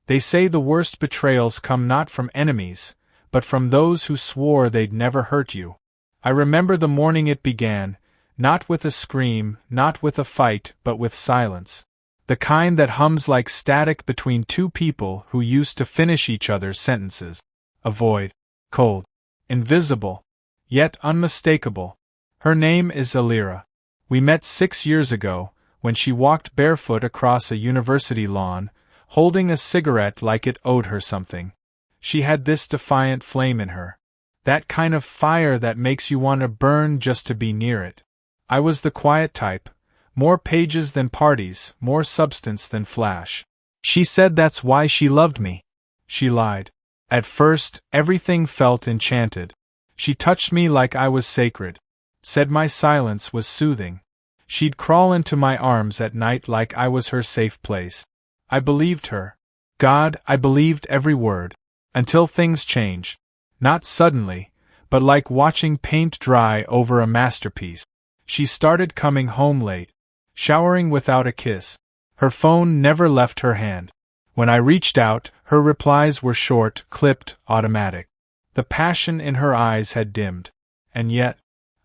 They say the worst betrayals come not from enemies, but from those who swore they'd never hurt you. I remember the morning it began, not with a scream, not with a fight, but with silence. The kind that hums like static between two people who used to finish each other's sentences. A void. Cold. Invisible. Yet unmistakable. Her name is Elira. We met 6 years ago, when she walked barefoot across a university lawn, holding a cigarette like it owed her something. She had this defiant flame in her. That kind of fire that makes you want to burn just to be near it. I was the quiet type. More pages than parties, more substance than flash. She said that's why she loved me. She lied. At first, everything felt enchanted. She touched me like I was sacred. Said my silence was soothing. She'd crawl into my arms at night like I was her safe place. I believed her. God, I believed every word. Until things changed. Not suddenly, but like watching paint dry over a masterpiece. She started coming home late. Showering without a kiss. Her phone never left her hand. When I reached out, her replies were short, clipped, automatic. The passion in her eyes had dimmed. And yet,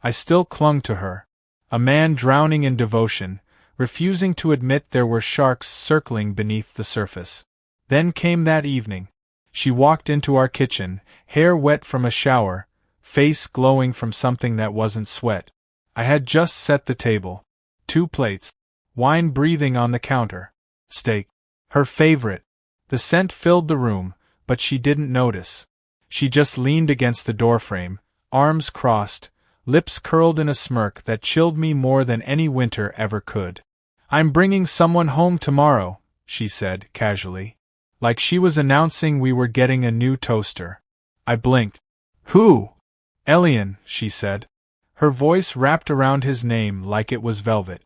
I still clung to her. A man drowning in devotion, refusing to admit there were sharks circling beneath the surface. Then came that evening. She walked into our kitchen, hair wet from a shower, face glowing from something that wasn't sweat. I had just set the table. 2 plates. Wine breathing on the counter. Steak. Her favorite. The scent filled the room, but she didn't notice. She just leaned against the doorframe, arms crossed, lips curled in a smirk that chilled me more than any winter ever could. I'm bringing someone home tomorrow, she said, casually. Like she was announcing we were getting a new toaster. I blinked. Who? Elian, she said. Her voice wrapped around his name like it was velvet.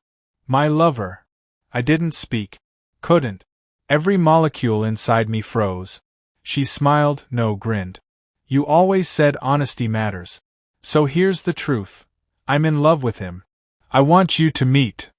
My lover. I didn't speak. Couldn't. Every molecule inside me froze. She smiled, no, grinned. You always said honesty matters. So here's the truth. I'm in love with him. I want you to meet.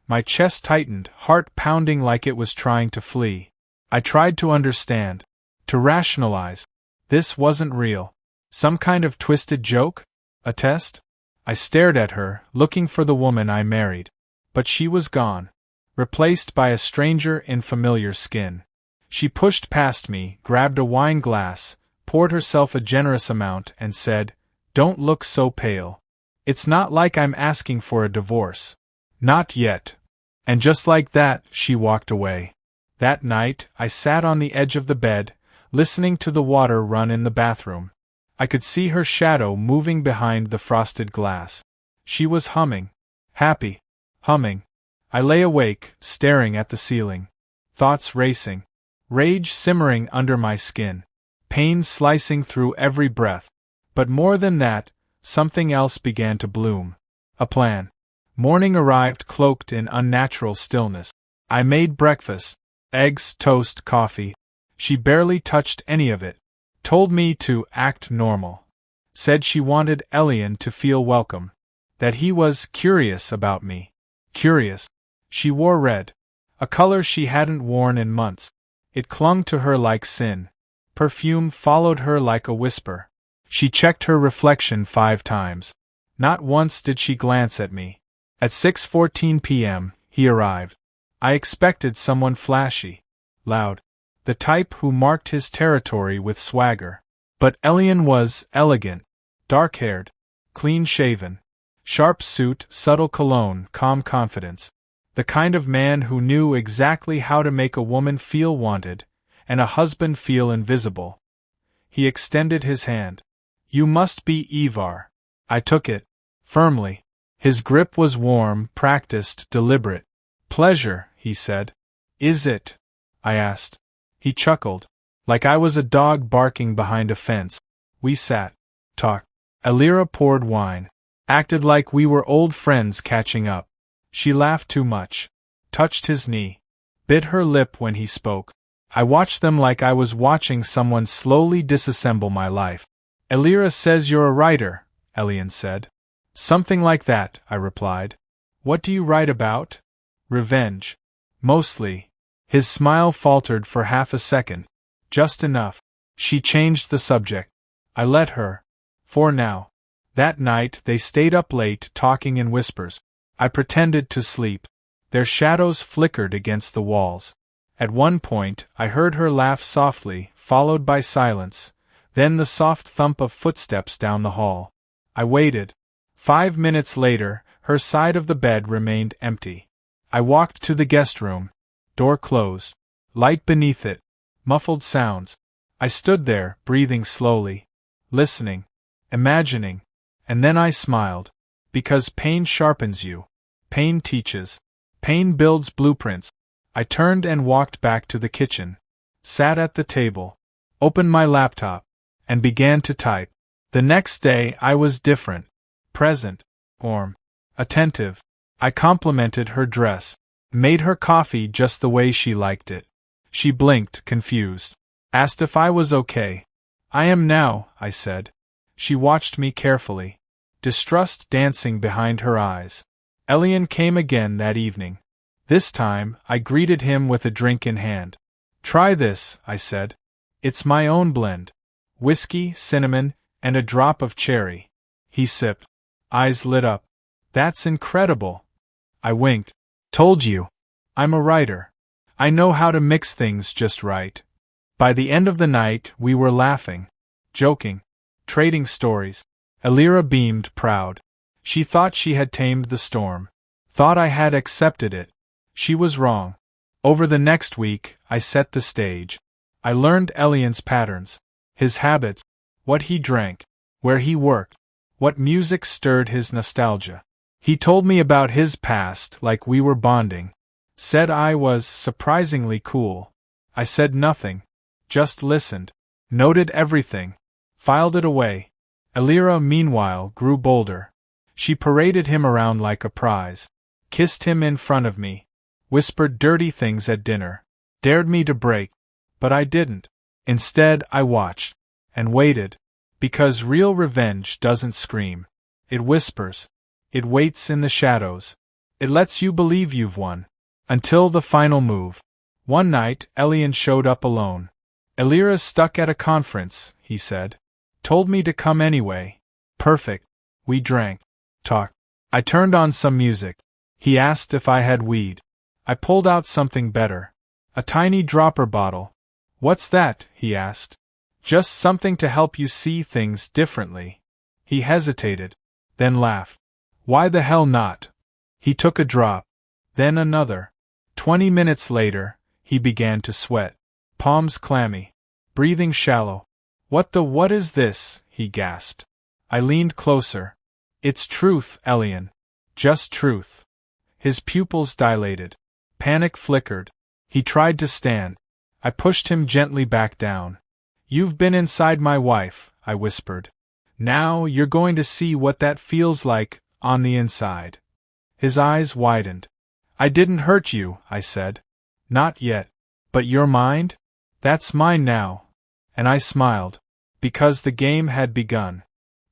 My chest tightened, heart pounding like it was trying to flee. I tried to understand. To rationalize. This wasn't real. Some kind of twisted joke? A test? I stared at her, looking for the woman I married. But she was gone. Replaced by a stranger in familiar skin. She pushed past me, grabbed a wine glass, poured herself a generous amount, and said, Don't look so pale. It's not like I'm asking for a divorce. Not yet. And just like that, she walked away. That night, I sat on the edge of the bed, listening to the water run in the bathroom. I could see her shadow moving behind the frosted glass. She was humming. Happy. Humming. I lay awake, staring at the ceiling. Thoughts racing. Rage simmering under my skin. Pain slicing through every breath. But more than that, something else began to bloom. A plan. Morning arrived cloaked in unnatural stillness. I made breakfast. Eggs, toast, coffee. She barely touched any of it. Told me to act normal. Said she wanted Elian to feel welcome. That he was curious about me. Curious. She wore red. A color she hadn't worn in months. It clung to her like sin. Perfume followed her like a whisper. She checked her reflection 5 times. Not once did she glance at me. At 6:14 p.m., he arrived. I expected someone flashy. Loud. The type who marked his territory with swagger. But Elian was elegant. Dark-haired. Clean-shaven. Sharp suit, subtle cologne, calm confidence. The kind of man who knew exactly how to make a woman feel wanted, and a husband feel invisible. He extended his hand. You must be Ivar. I took it. Firmly. His grip was warm, practiced, deliberate. Pleasure, he said. Is it? I asked. He chuckled. Like I was a dog barking behind a fence. We sat. Talked. Elira poured wine. Acted like we were old friends catching up. She laughed too much. Touched his knee. Bit her lip when he spoke. I watched them like I was watching someone slowly disassemble my life. Elira says you're a writer, Elian said. Something like that, I replied. What do you write about? Revenge. Mostly. His smile faltered for half a second. Just enough. She changed the subject. I let her. For now. That night they stayed up late talking in whispers. I pretended to sleep. Their shadows flickered against the walls. At one point I heard her laugh softly, followed by silence, then the soft thump of footsteps down the hall. I waited. 5 minutes later, her side of the bed remained empty. I walked to the guest room. Door closed. Light beneath it. Muffled sounds. I stood there, breathing slowly. Listening. Imagining. And then I smiled. Because pain sharpens you. Pain teaches. Pain builds blueprints. I turned and walked back to the kitchen. Sat at the table. Opened my laptop. And began to type. The next day I was different. Present. Warm. Attentive. I complimented her dress. Made her coffee just the way she liked it. She blinked, confused. Asked if I was okay. I am now, I said. She watched me carefully. Distrust dancing behind her eyes. Elian came again that evening. This time, I greeted him with a drink in hand. Try this, I said. It's my own blend. Whiskey, cinnamon, and a drop of cherry. He sipped. Eyes lit up. That's incredible. I winked. Told you. I'm a writer. I know how to mix things just right. By the end of the night, we were laughing, joking, trading stories. Elira beamed proud. She thought she had tamed the storm. Thought I had accepted it. She was wrong. Over the next week, I set the stage. I learned Elian's patterns, his habits, what he drank, where he worked, what music stirred his nostalgia. He told me about his past like we were bonding. Said I was surprisingly cool. I said nothing. Just listened. Noted everything. Filed it away. Elira, meanwhile, grew bolder. She paraded him around like a prize. Kissed him in front of me. Whispered dirty things at dinner. Dared me to break. But I didn't. Instead, I watched. And waited. Because real revenge doesn't scream. It whispers. It waits in the shadows. It lets you believe you've won. Until the final move. One night, Elian showed up alone. Elira's stuck at a conference, he said. Told me to come anyway. Perfect. We drank. Talked. I turned on some music. He asked if I had weed. I pulled out something better. A tiny dropper bottle. What's that? He asked. Just something to help you see things differently. He hesitated. Then laughed. Why the hell not? He took a drop. Then another. 20 minutes later, he began to sweat. Palms clammy. Breathing shallow. What is this? He gasped. I leaned closer. It's truth, Elian. Just truth. His pupils dilated. Panic flickered. He tried to stand. I pushed him gently back down. You've been inside my wife, I whispered. Now you're going to see what that feels like on the inside. His eyes widened. I didn't hurt you, I said. Not yet. But your mind? That's mine now. And I smiled. Because the game had begun.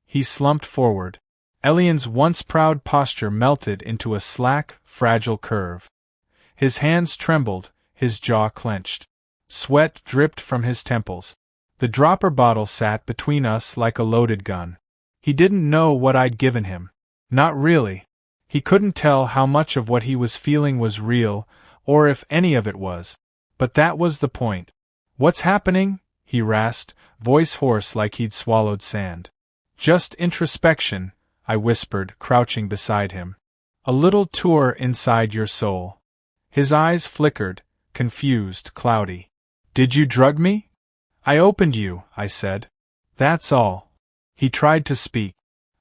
He slumped forward. Elian's once proud posture melted into a slack, fragile curve. His hands trembled, his jaw clenched. Sweat dripped from his temples. The dropper bottle sat between us like a loaded gun. He didn't know what I'd given him. Not really. He couldn't tell how much of what he was feeling was real, or if any of it was. But that was the point. What's happening? He rasped, voice hoarse like he'd swallowed sand. Just introspection, I whispered, crouching beside him. A little tour inside your soul. His eyes flickered, confused, cloudy. Did you drug me? I opened you, I said. That's all. He tried to speak.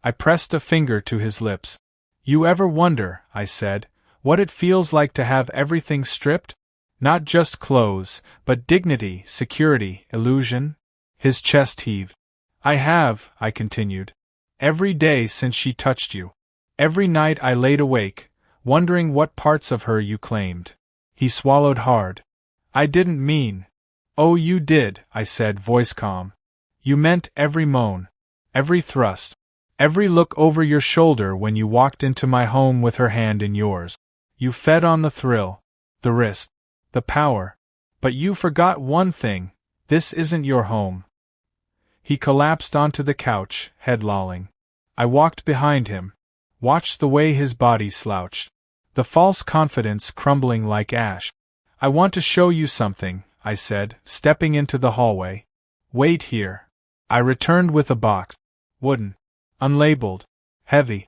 I pressed a finger to his lips. You ever wonder, I said, what it feels like to have everything stripped? Not just clothes, but dignity, security, illusion? His chest heaved. I have, I continued. Every day since she touched you. Every night I laid awake, wondering what parts of her you claimed. He swallowed hard. I didn't mean. Oh, you did, I said, voice calm. You meant every moan, every thrust, every look over your shoulder when you walked into my home with her hand in yours. You fed on the thrill, the risk, the power. But you forgot one thing, This isn't your home. He collapsed onto the couch, head lolling. I walked behind him, watched the way his body slouched, the false confidence crumbling like ash. I want to show you something, I said, stepping into the hallway. Wait here. I returned with a box. Wooden. Unlabeled. Heavy.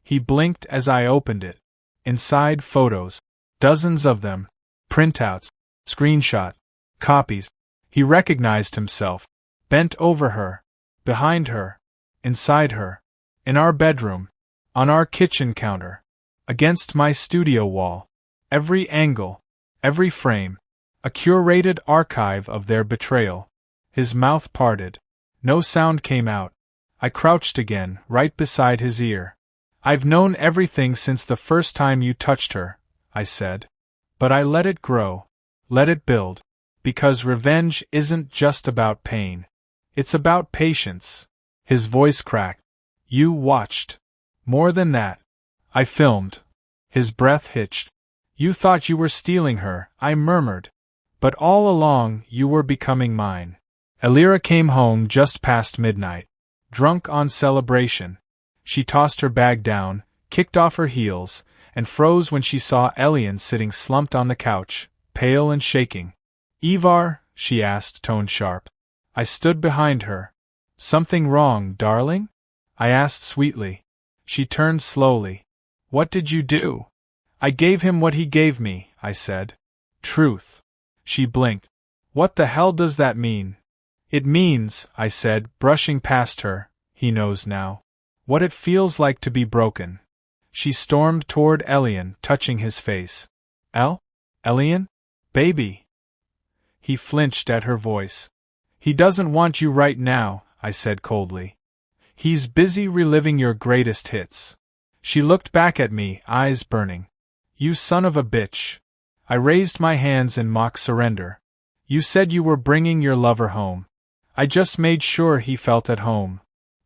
He blinked as I opened it. Inside, photos. Dozens of them. Printouts. Screenshot. Copies. He recognized himself. Bent over her. Behind her. Inside her. In our bedroom. On our kitchen counter. Against my studio wall. Every angle. Every frame. A curated archive of their betrayal. His mouth parted. No sound came out. I crouched again, right beside his ear. I've known everything since the first time you touched her, I said. But I let it grow. Let it build. Because revenge isn't just about pain. It's about patience. His voice cracked. You watched. More than that. I filmed. His breath hitched. You thought you were stealing her, I murmured. But all along you were becoming mine. Elira came home just past midnight. Drunk on celebration. She tossed her bag down, kicked off her heels, and froze when she saw Elian sitting slumped on the couch, pale and shaking. Ivar? She asked, tone sharp. I stood behind her. Something wrong, darling? I asked sweetly. She turned slowly. What did you do? I gave him what he gave me, I said. Truth. She blinked. What the hell does that mean? It means, I said, brushing past her, he knows now. What it feels like to be broken. She stormed toward Elian, touching his face. Elian? Baby. He flinched at her voice. He doesn't want you right now, I said coldly. He's busy reliving your greatest hits. She looked back at me, eyes burning. You son of a bitch. I raised my hands in mock surrender. You said you were bringing your lover home. I just made sure he felt at home.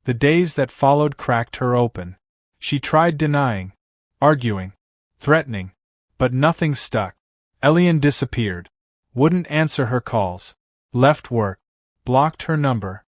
The days that followed cracked her open. She tried denying, arguing, threatening, but nothing stuck. Elian disappeared. Wouldn't answer her calls. Left work. Blocked her number.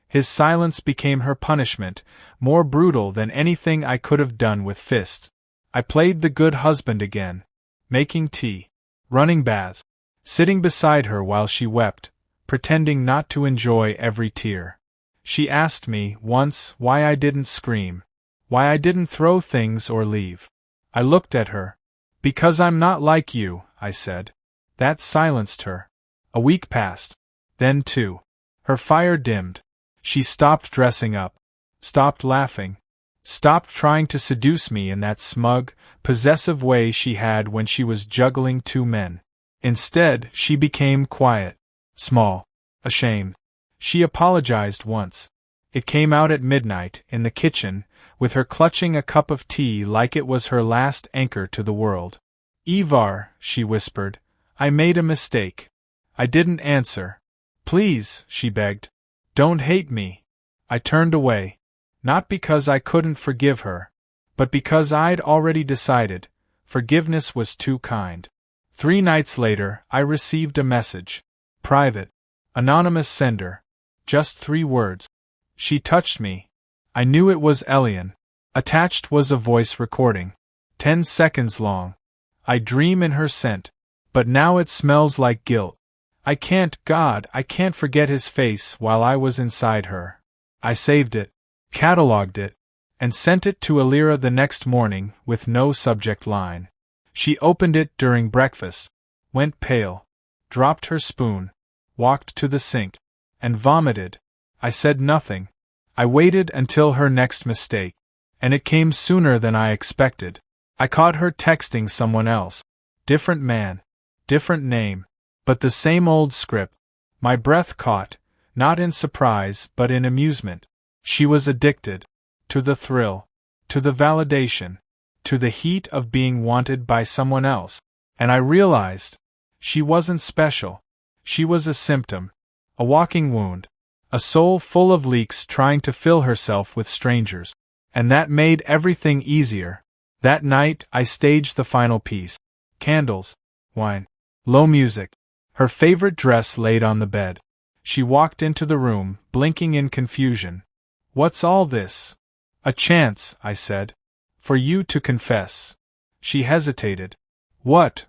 His silence became her punishment, more brutal than anything I could have done with fists. I played the good husband again. Making tea. Running baths. Sitting beside her while she wept, pretending not to enjoy every tear. She asked me, once, why I didn't scream. Why I didn't throw things or leave. I looked at her. Because I'm not like you, I said. That silenced her. A week passed. Then two. Her fire dimmed. She stopped dressing up. Stopped laughing. Stopped trying to seduce me in that smug, possessive way she had when she was juggling two men. Instead, she became quiet. Small. Ashamed. She apologized once. It came out at midnight, in the kitchen, with her clutching a cup of tea like it was her last anchor to the world. Ivar, she whispered, I made a mistake. I didn't answer. Please, she begged. Don't hate me. I turned away. Not because I couldn't forgive her, but because I'd already decided, forgiveness was too kind. 3 nights later, I received a message. Private. Anonymous sender. Just 3 words. She touched me. I knew it was Elian. Attached was a voice recording. 10 seconds long. I dream in her scent. But now it smells like guilt. I can't forget his face while I was inside her. I saved it, catalogued it, and sent it to Elira the next morning with no subject line. She opened it during breakfast, went pale, dropped her spoon, walked to the sink, and vomited. I said nothing. I waited until her next mistake, and it came sooner than I expected. I caught her texting someone else. Different man, different name, but the same old script. My breath caught, not in surprise but in amusement. She was addicted. To the thrill. To the validation. To the heat of being wanted by someone else. And I realized. She wasn't special. She was a symptom. A walking wound. A soul full of leaks trying to fill herself with strangers. And that made everything easier. That night I staged the final piece. Candles. Wine. Low music. Her favorite dress laid on the bed. She walked into the room, blinking in confusion. "What's all this?" "A chance," I said. "For you to confess." She hesitated. "What?"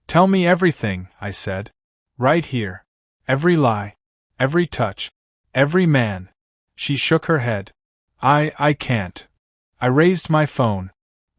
"Tell me everything," I said. "Right here. Every lie. Every touch. Every man." She shook her head. I can't." I raised my phone.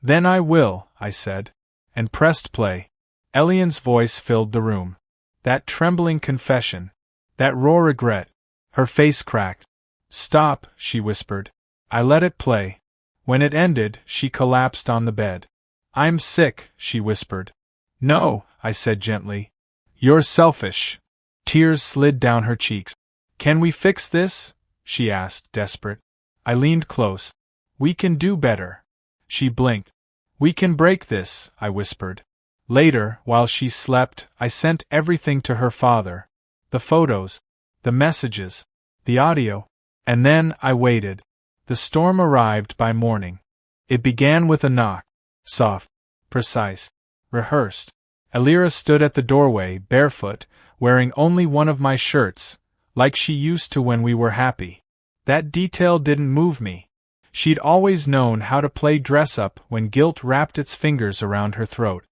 "Then I will," I said. And pressed play. Elian's voice filled the room. That trembling confession. That raw regret. Her face cracked. "Stop," she whispered. I let it play. When it ended, she collapsed on the bed. "I'm sick," she whispered. "No," I said gently. "You're selfish." Tears slid down her cheeks. "Can we fix this?" she asked, desperate. I leaned close. "We can do better." She blinked. "We can break this," I whispered. Later, while she slept, I sent everything to her father. The photos, the messages, the audio. And then I waited. The storm arrived by morning. It began with a knock. Soft, precise, rehearsed. Elira stood at the doorway, barefoot, wearing only one of my shirts, like she used to when we were happy. That detail didn't move me. She'd always known how to play dress-up when guilt wrapped its fingers around her throat.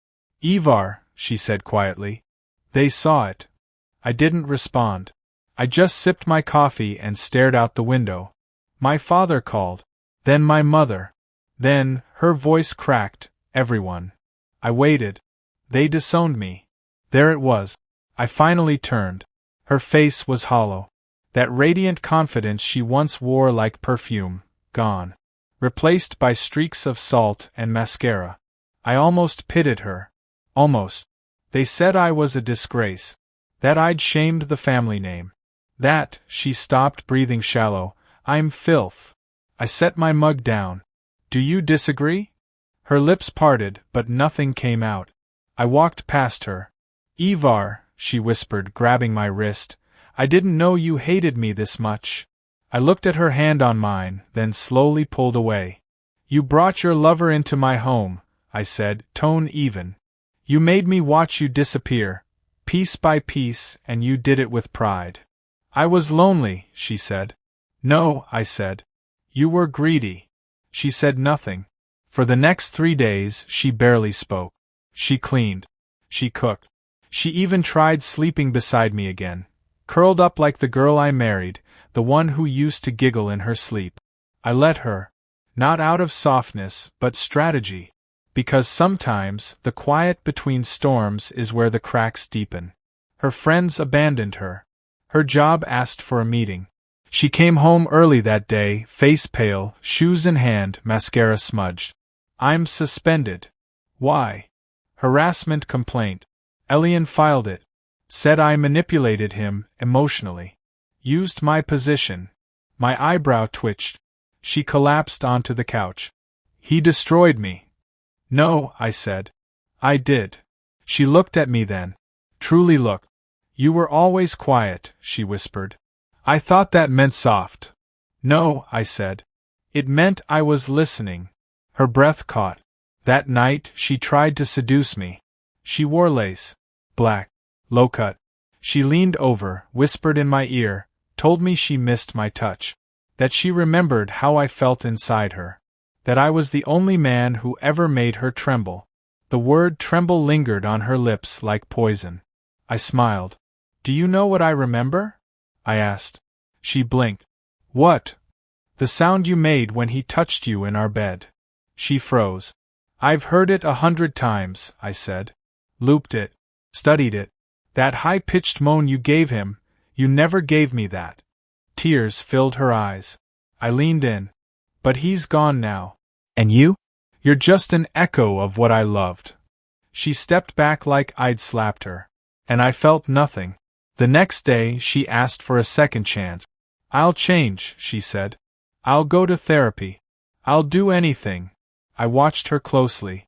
"Ivar," she said quietly. "They saw it." I didn't respond. I just sipped my coffee and stared out the window. My father called. Then my mother. Then, her voice cracked, "Everyone." I waited. They disowned me. There it was. I finally turned. Her face was hollow. That radiant confidence she once wore like perfume, gone. Replaced by streaks of salt and mascara. I almost pitied her. Almost. They said I was a disgrace. That I'd shamed the family name. That, she stopped, breathing shallow, "I'm filth." I set my mug down. "Do you disagree?" Her lips parted, but nothing came out. I walked past her. "Ivar," she whispered, grabbing my wrist, "I didn't know you hated me this much." I looked at her hand on mine, then slowly pulled away. "You brought your lover into my home," I said, tone even. "You made me watch you disappear, piece by piece, and you did it with pride." "I was lonely," she said. "No," I said. "You were greedy." She said nothing. For the next 3 days, she barely spoke. She cleaned. She cooked. She even tried sleeping beside me again. Curled up like the girl I married, the one who used to giggle in her sleep. I let her. Not out of softness, but strategy. Because sometimes, the quiet between storms is where the cracks deepen. Her friends abandoned her. Her job asked for a meeting. She came home early that day, face pale, shoes in hand, mascara smudged. "I'm suspended." "Why?" "Harassment complaint." Elian filed it. Said I manipulated him, emotionally. Used my position. My eyebrow twitched. She collapsed onto the couch. "He destroyed me." "No," I said. "I did." She looked at me then. Truly looked. "You were always quiet," she whispered. "I thought that meant soft." "No," I said. "It meant I was listening." Her breath caught. That night, she tried to seduce me. She wore lace. Black. Low-cut. She leaned over, whispered in my ear, told me she missed my touch. That she remembered how I felt inside her. That I was the only man who ever made her tremble. The word tremble lingered on her lips like poison. I smiled. "Do you know what I remember?" I asked. She blinked. "What?" "The sound you made when he touched you in our bed." She froze. "I've heard it 100 times," I said. "Looped it. Studied it. That high-pitched moan you gave him, you never gave me that." Tears filled her eyes. I leaned in. "But he's gone now. And you? You're just an echo of what I loved." She stepped back like I'd slapped her. And I felt nothing. The next day, she asked for a second chance. "I'll change," she said. "I'll go to therapy. I'll do anything." I watched her closely.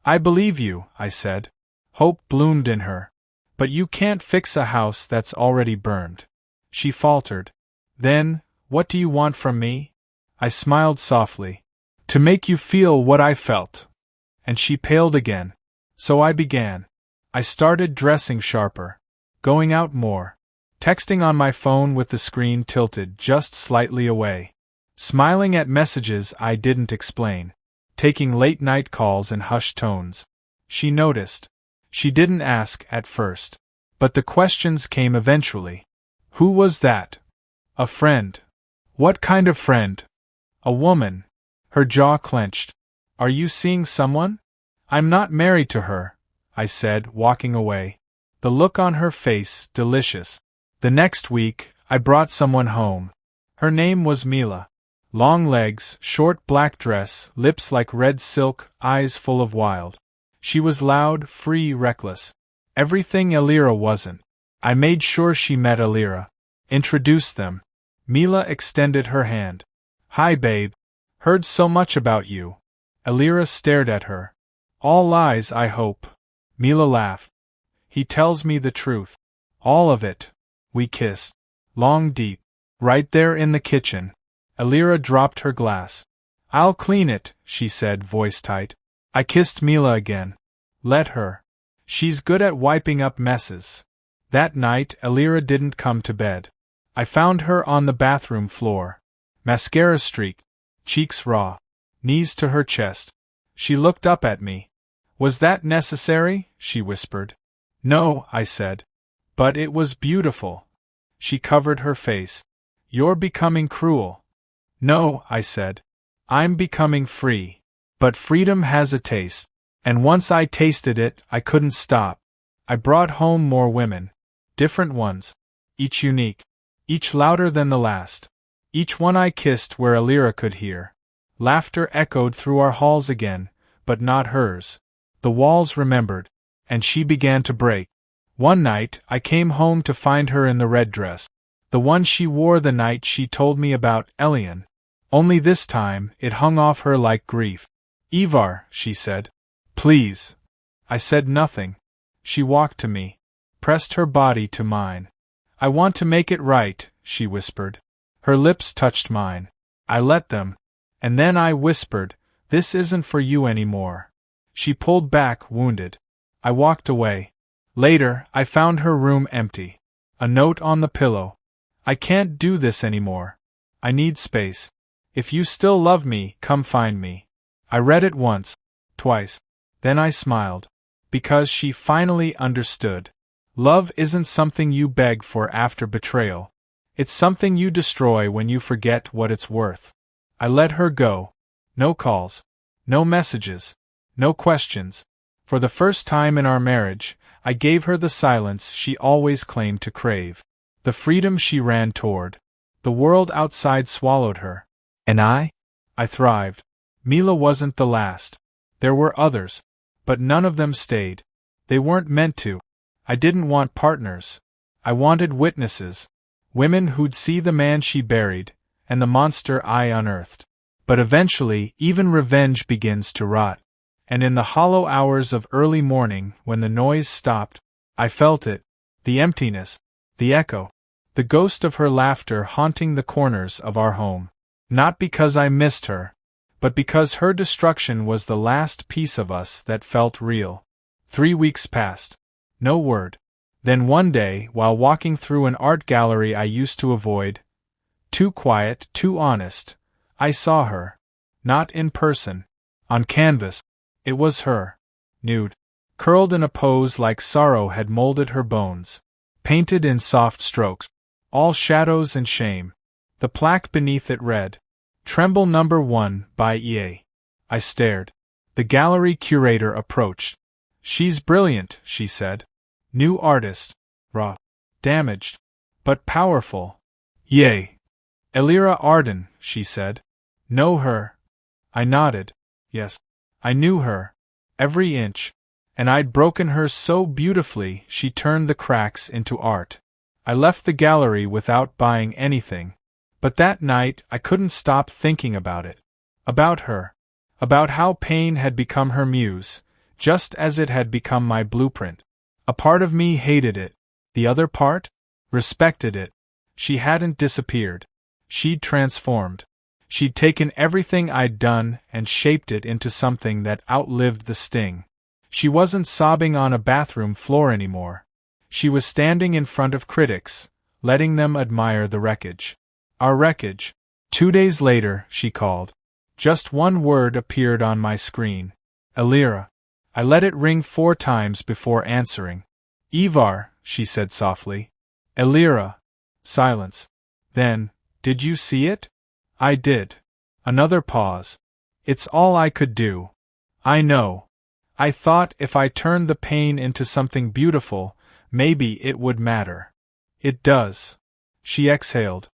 "I believe you," I said. Hope bloomed in her. "But you can't fix a house that's already burned." She faltered. "Then, what do you want from me?" I smiled softly. "To make you feel what I felt." And she paled again. So I began. I started dressing sharper. going out more, texting on my phone with the screen tilted just slightly away, smiling at messages I didn't explain, taking late-night calls in hushed tones. She noticed. She didn't ask at first, but the questions came eventually. Who was that? A friend. What kind of friend? A woman. Her jaw clenched. Are you seeing someone? I'm not married to her, I said, walking away. The look on her face, delicious. The next week, I brought someone home. Her name was Mila. Long legs, short black dress, lips like red silk, eyes full of wild. She was loud, free, reckless. Everything Elira wasn't. I made sure she met Elira. Introduced them. Mila extended her hand. Hi, babe. Heard so much about you. Elira stared at her. All lies, I hope. Mila laughed. He tells me the truth. All of it. We kissed. Long, deep. Right there in the kitchen. Elira dropped her glass. I'll clean it, she said, voice tight. I kissed Mila again. Let her. She's good at wiping up messes. That night, Elira didn't come to bed. I found her on the bathroom floor. Mascara streaked, cheeks raw, knees to her chest. She looked up at me. Was that necessary? She whispered. No, I said. But it was beautiful. She covered her face. You're becoming cruel. No, I said. I'm becoming free. But freedom has a taste. And once I tasted it, I couldn't stop. I brought home more women. Different ones. Each unique. Each louder than the last. Each one I kissed where Elira could hear. Laughter echoed through our halls again, but not hers. The walls remembered, and she began to break. One night, I came home to find her in the red dress. The one she wore the night she told me about Elian. Only this time, it hung off her like grief. Ivar, she said. Please. I said nothing. She walked to me, pressed her body to mine. I want to make it right, she whispered. Her lips touched mine. I let them. And then I whispered, this isn't for you anymore. She pulled back, wounded. I walked away. Later, I found her room empty. A note on the pillow. I can't do this anymore. I need space. If you still love me, come find me. I read it once, twice. Then I smiled. Because she finally understood. Love isn't something you beg for after betrayal. It's something you destroy when you forget what it's worth. I let her go. No calls. No messages. No questions. For the first time in our marriage, I gave her the silence she always claimed to crave. The freedom she ran toward. The world outside swallowed her. And I thrived. Mila wasn't the last. There were others. But none of them stayed. They weren't meant to. I didn't want partners. I wanted witnesses. Women who'd see the man she buried, and the monster I unearthed. But eventually, even revenge begins to rot. And in the hollow hours of early morning, when the noise stopped, I felt it. The emptiness. The echo. The ghost of her laughter haunting the corners of our home. Not because I missed her, but because her destruction was the last piece of us that felt real. 3 weeks passed. No word. Then one day, while walking through an art gallery I used to avoid, too quiet, too honest, I saw her. Not in person. On canvas. It was her. Nude. Curled in a pose like sorrow had molded her bones. Painted in soft strokes. All shadows and shame. The plaque beneath it read, Tremble No. 1 by E.A. I stared. The gallery curator approached. She's brilliant, she said. New artist. Raw. Damaged. But powerful. Yay. Elira Arden, she said. Know her? I nodded. Yes. I knew her. Every inch. And I'd broken her so beautifully she turned the cracks into art. I left the gallery without buying anything. But that night I couldn't stop thinking about it. About her. About how pain had become her muse, just as it had become my blueprint. A part of me hated it. The other part? Respected it. She hadn't disappeared. She'd transformed. She'd taken everything I'd done and shaped it into something that outlived the sting. She wasn't sobbing on a bathroom floor anymore. She was standing in front of critics, letting them admire the wreckage. Our wreckage. 2 days later, she called. Just one word appeared on my screen. Elira. I let it ring 4 times before answering. Ivar, she said softly. Elira. Silence. Then, did you see it? I did. Another pause. It's all I could do. I know. I thought if I turned the pain into something beautiful, maybe it would matter. It does. She exhaled.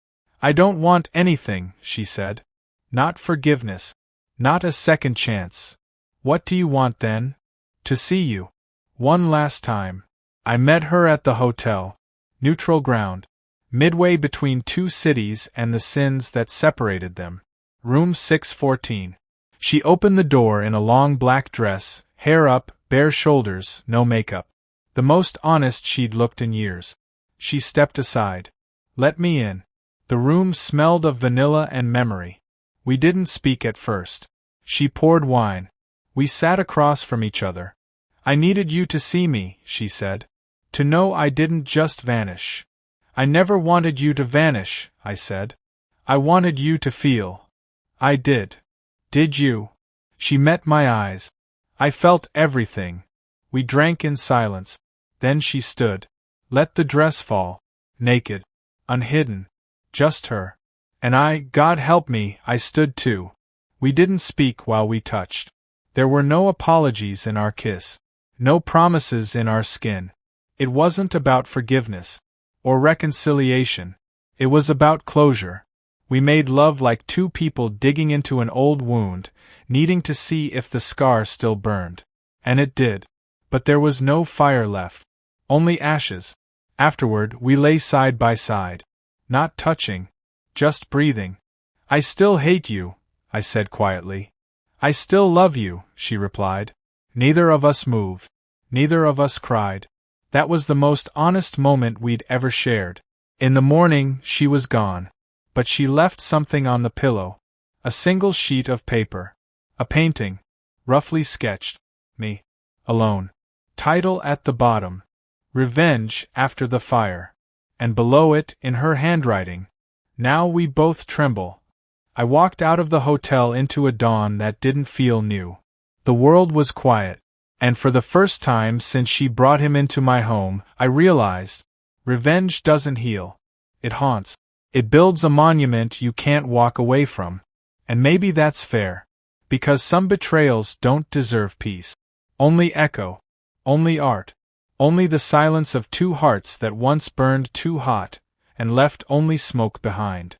I don't want anything, she said. Not forgiveness. Not a second chance. What do you want then? To see you. One last time. I met her at the hotel. Neutral ground. Midway between 2 cities and the sins that separated them. Room 614. She opened the door in a long black dress, hair up, bare shoulders, no makeup. The most honest she'd looked in years. She stepped aside. Let me in. The room smelled of vanilla and memory. We didn't speak at first. She poured wine. We sat across from each other. I needed you to see me, she said. To know I didn't just vanish. I never wanted you to vanish, I said. I wanted you to feel. I did. Did you? She met my eyes. I felt everything. We drank in silence. Then she stood. Let the dress fall. Naked. Unhidden. Just her. And I, God help me, I stood too. We didn't speak while we touched. There were no apologies in our kiss. No promises in our skin. It wasn't about forgiveness. Or reconciliation. It was about closure. We made love like 2 people digging into an old wound, needing to see if the scar still burned. And it did. But there was no fire left. Only ashes. Afterward, we lay side by side. Not touching. Just breathing. I still hate you, I said quietly. I still love you, she replied. Neither of us moved. Neither of us cried. That was the most honest moment we'd ever shared. In the morning, she was gone. But she left something on the pillow. A single sheet of paper. A painting. Roughly sketched. Me. Alone. Title at the bottom. Revenge after the fire. And below it, in her handwriting. Now we both tremble. I walked out of the hotel into a dawn that didn't feel new. The world was quiet. And for the first time since she brought him into my home, I realized, revenge doesn't heal. It haunts. It builds a monument you can't walk away from. And maybe that's fair. Because some betrayals don't deserve peace. Only echo. Only art. Only the silence of 2 hearts that once burned too hot, and left only smoke behind.